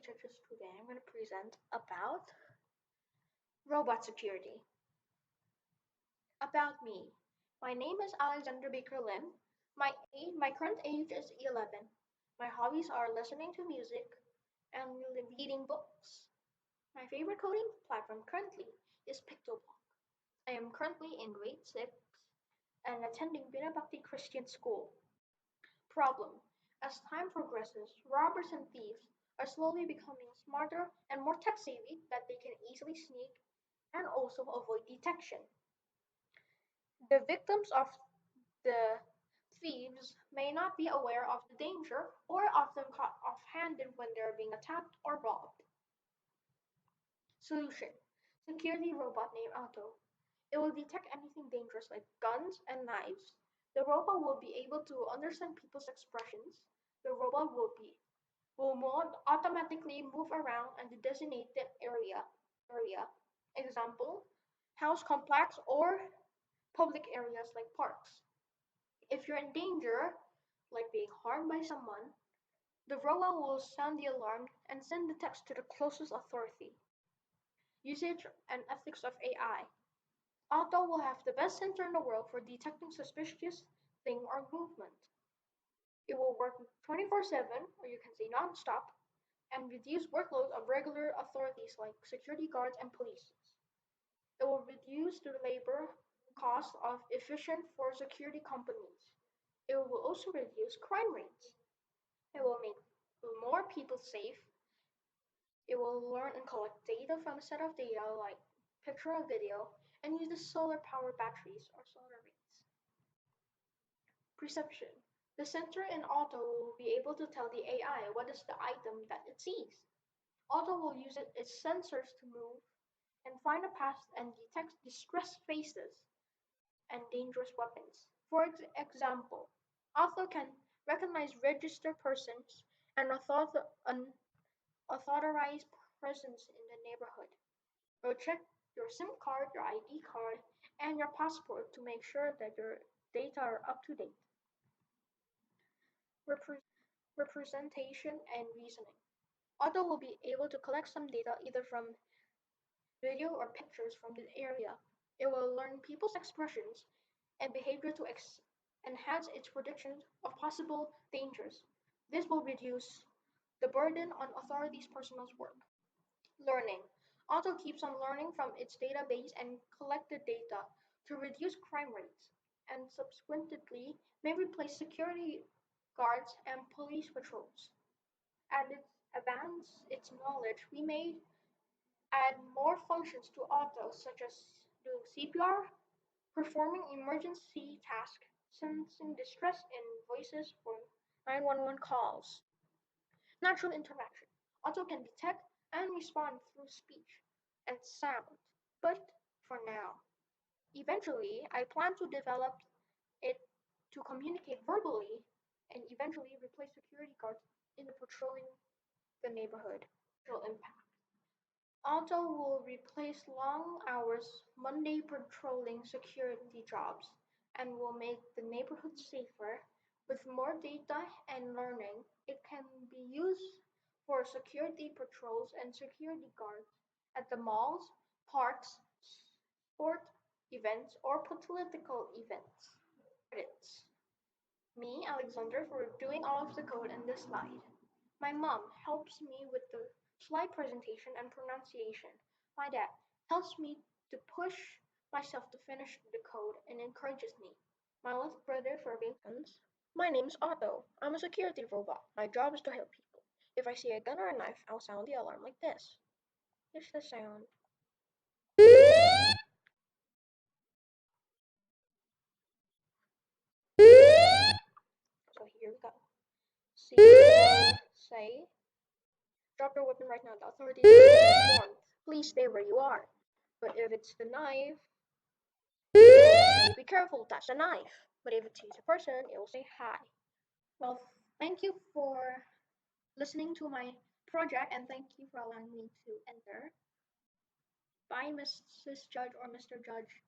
Judges. Today I'm going to present about robot security. About me. My name is Alexander Baker Liem. My current age is 11. My hobbies are listening to music and reading books. My favorite coding platform currently is Pictoblock. I am currently in grade 6 and attending Binabakti Christian School. Problem. As time progresses, robbers and thieves are slowly becoming smarter and more tech savvy that they can easily sneak and also avoid detection. The victims of the thieves may not be aware of the danger or often caught off-handed when they're being attacked or robbed. Solution. Security robot named Auto. It will detect anything dangerous like guns and knives. The robot will be able to understand people's expressions. The robot will automatically move around in the designated area. Example, house complex or public areas like parks. If you're in danger, like being harmed by someone, the robot will sound the alarm and send the text to the closest authority. Usage and ethics of AI. Auto will have the best sensor in the world for detecting suspicious thing or movement. It will work 24/7, or you can say non-stop, and reduce workload of regular authorities like security guards and police. It will reduce the labor cost of efficient for security companies. It will also reduce crime rates. It will make more people safe. It will learn and collect data from a set of data like picture or video and use the solar power batteries or solar arrays. Perception. The sensor in Auto will be able to tell the AI what is the item that it sees. Auto will use its sensors to move and find a path and detect distressed faces and dangerous weapons. For example, Auto can recognize registered persons and unauthorized presence in the neighborhood. It will check your SIM card, your ID card, and your passport to make sure that your data are up to date. Representation and reasoning. Auto will be able to collect some data either from video or pictures from the area. It will learn people's expressions and behavior to enhance its prediction of possible dangers. This will reduce the burden on authorities' personnel's work. Learning. Auto keeps on learning from its database and collected data to reduce crime rates, and subsequently may replace security guards and police patrols. As it advances its knowledge, we may add more functions to Auto, such as doing CPR, performing emergency tasks, sensing distress in voices for 911 calls. Natural interaction. Auto can detect and respond through speech and sound. But for now, eventually, I plan to develop it to communicate verbally and eventually replace security guards in the patrolling the neighborhood. Impact. Auto will replace long hours Monday patrolling security jobs and will make the neighborhood safer. With more data and learning, it can be used for security patrols and security guards at the malls, parks, sport events, or political events. Credits. Me, Alexander, for doing all of the code in this slide. My mom helps me with the slide presentation and pronunciation. My dad helps me to push myself to finish the code and encourages me. My little brother for being friends. My name's Otto. I'm a security robot. My job is to help people. If I see a gun or a knife, I'll sound the alarm like this. Here's the sound. So here we go. See, say, drop your weapon right now. The authorities are informed. Please stay where you are. But if it's the knife, it will say, be careful, that's a knife. But if it's a person, it will say hi. Well, thank you for listening to my project and thank you for allowing me to enter. Bye, Mrs. Judge or Mr. Judge.